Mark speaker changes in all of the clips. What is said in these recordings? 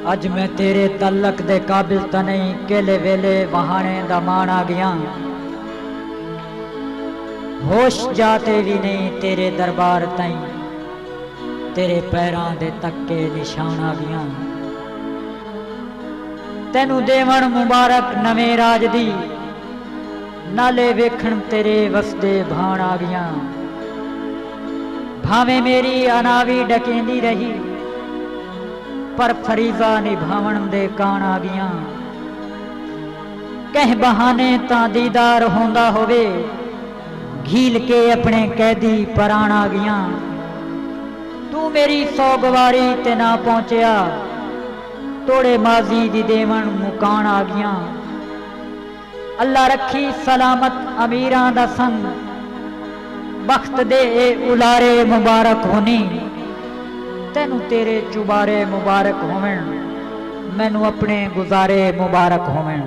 Speaker 1: अज मैं तेरे तलक दे काबिल तो नहीं, केले वेले वहाने दा मान आ गया। होश जाते भी नहीं तेरे दरबार ताई, तेरे पैरां दे तक्के निशान आ गया। तेनू देवण मुबारक नवे राज दी, नाले वेखण तेरे वसदे भाण आ गया। भावे मेरी अनावी डकेंदी रही, पर फरीजा निभावण दे कान आ गया। कह बहाने ता दीदार होंदा होवे, घील के अपने कैदी पराण आ गया। तू मेरी सौगवारी ते ना पहुंचया, तोड़े माजी दी देवण मुकान आ गया। अल्लाह रखी सलामत अमीरां दा संग, बख्त दे उलारे मुबारक होनी। तेनू तेरे चुबारे मुबारक होवन, मैनू अपने गुजारे मुबारक होवन।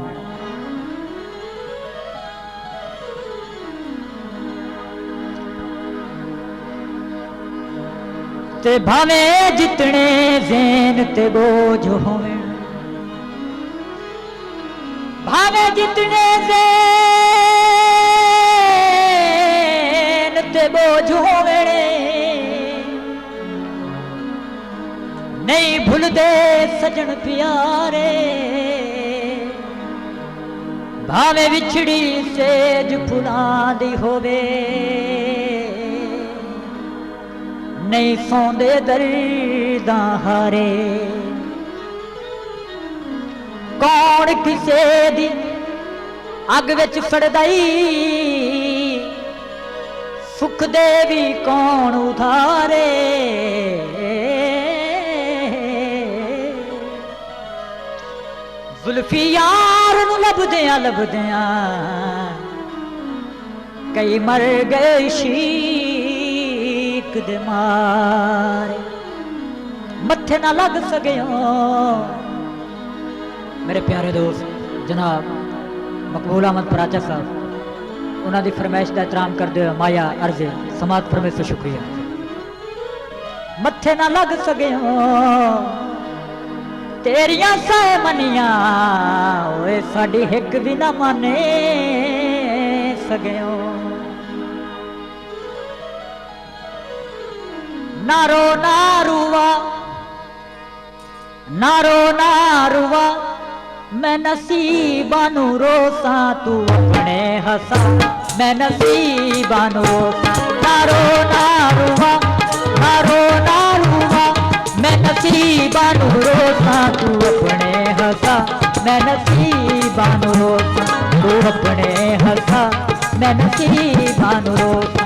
Speaker 1: ते भावे जितने ज़ैन ते बोझ होवन, भावे जितने ज़ैन ते बोझ होवन, नहीं भूलदे सजन प्यारे। भावे विछड़ी सेज फुलां दी होवे, नहीं सौंदे दर्दां हारे। कौन किसे दी अग विच सड़दाई, सुख दे भी कौन उधारे। जुल्फी यार नू लभदियां लभदियां, कई मर गए इश्क दे मारे। मत्थे ना लग सकियो। मेरे प्यारे दोस्त जनाब मकबूल अहमद पराचा साहब, उन्हों की फरमाइश का एहतराम करते हुए माया अर्जे समात फरमाइश से शुक्रिया। मत्थे ना लग सकियो तेरिया सह मनिया, ओए साडी हिक भी ना माने सकियो। नारो नारुआ नारो नारुआ, मैं नसीबा नू रोसा, तू अपने हसा मैं नसीबा नू रोसा। नारो नारुआ नारो नारुआ, मैं नसीबा नू रोसा, तू अपने हसा मैं नसीबा नू रोसा। तू अपने हसा मैं नसीबा नू रोसा।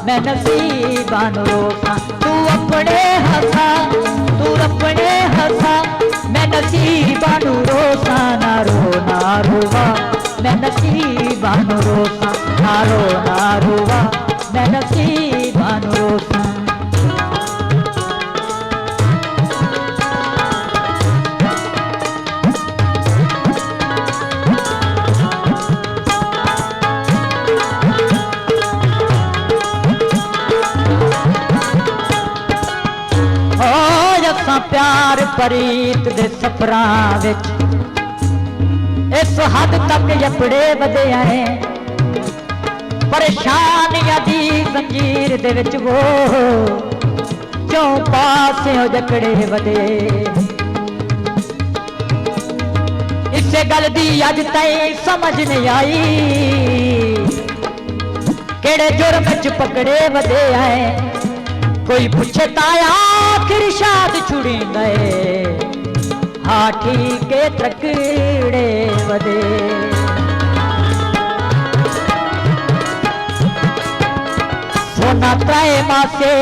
Speaker 1: मैं नसीबा नू रोसा, तू अपने हसा तू अपने हसा, मैं नसीबा नू रोसा। ना रो ना रोवा मैं नसीबा नू रोसा, ना रो ना रोवा मैं नसीबा नू रोसा। प्यार परीत दे सफरां विच इस हद तक यपड़े वधे आए, परेशानियां दी जंजीर दे विच वो क्यों पासे जकड़े वधे। इसे गल दी अज ताईं समझ नहीं आई, केड़े जुर्म च पकड़े वधे आए। कोई पूछे ताया आखिर शाद छुड़ी गए, हाँ ठीक है त्रकड़े वधे। सोना त्राए मासे,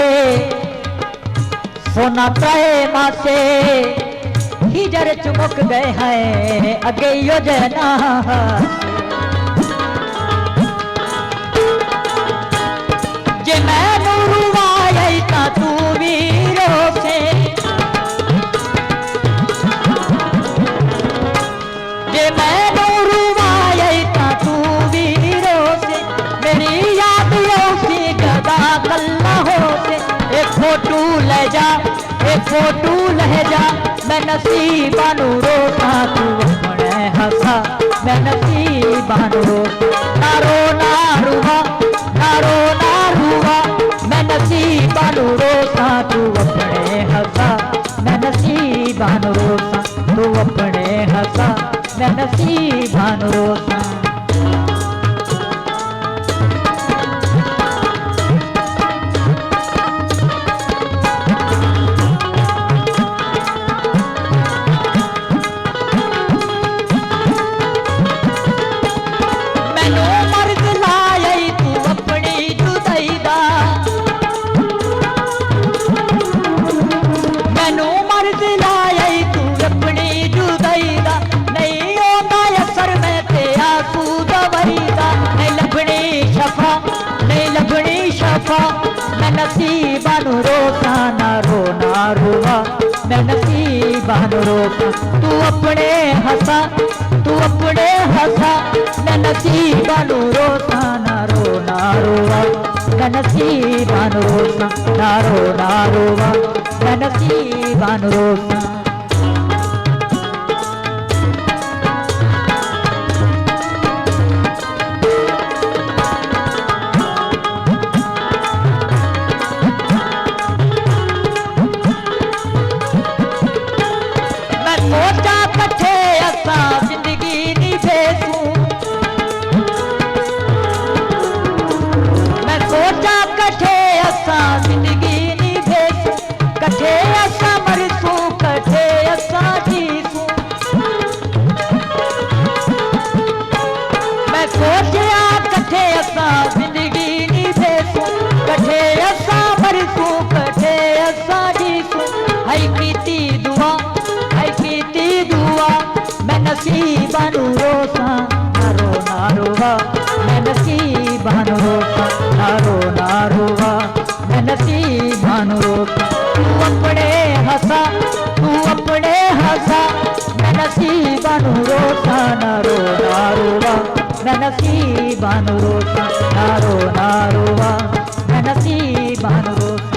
Speaker 1: सोना त्राए मासे हिजर चुमुक गए हैं अगे योजना। जे मैं रुवाई ता तू वीरो से, जे मैं रुवाई ता तू वीरो से, मेरी याद उसी गदा कल्ला हो से। एक फोटू ले जा, एक फोटू ले जा, मैं नसीबानू रोता तू अपने हंसा, मैं नसीबानू रोता। नारो नारुआ, नारो नारुआ, मैं नसीबानू रोता तू अपने हंसा, मैं नसीबानू रोता तू अपने हंसा, मैं नसीबानू रोता। मैं नसीबानू रोता नारो नारुआ, मैं नसीबानू रोता तू अपने हंसा, तू अपने हंसा, मैं नसीबानू रोता नारो नारुआ, मैं नसीबानू रोता नारो नारुआ, मैं नसीबानू रोता। नसीबानू रोता नारो नारुआ, मैं नसीबानू रोता नारो नारुआ, मैं नसीबानू रोता तू अपने हंसा, तू अपने हंसा, मैं नसीबानू रोता नारो नारुआ, मैं नसीबानू रोता नारो नारुआ, मैं नसीबानू रोता।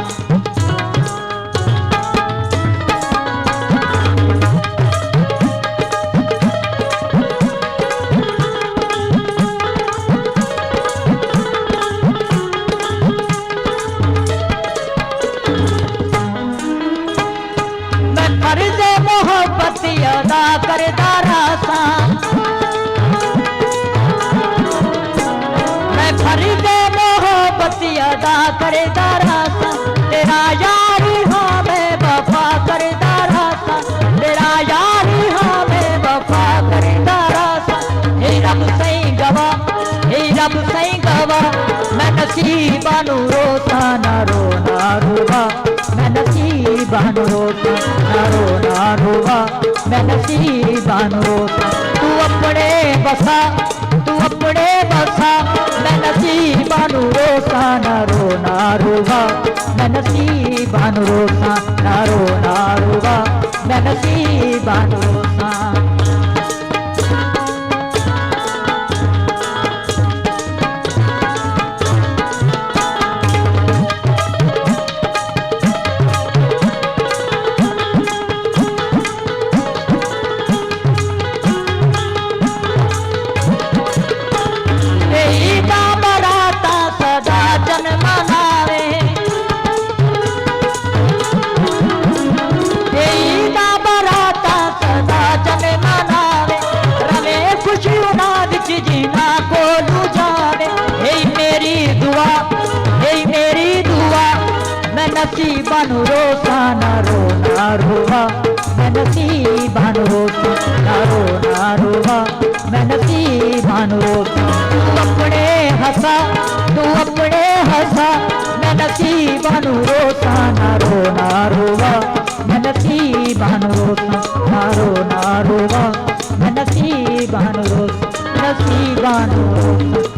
Speaker 1: अदा करदा रासा, मैं फर्ज़े मोहब्बत अदा करदा रासा, तेरा यारी हाँ मैं वफा करदा रासा, तेरा यारी हाँ मैं वफा करदा रासा। हे रब सही गवा, हे रब सही गवा, मैं नसीबानू रोता नारो नारुआ, मैं नसीबानू रोता नारो नारुआ, मैं नसीबानू रोता तू अपने बसा, तू अपने बसा, मैं नसीबानू रोता नारो नारुआ, मैं नसीबानू रोता नारो नारुआ, मैं नसीबानू रोता। नसीबानू रोता नारो नारुआ, मैं नसीबानू रोता नारो नारुआ, मैं नसीबानू रोता तू अपने हंसा, तू अपने हंसा, मैं नसीबा नू रोसा ना रोवा, मैं नसीबा नू रोसा ना रोवा, मैं नसीबा नू रोसा, नसीबा नू रोसा।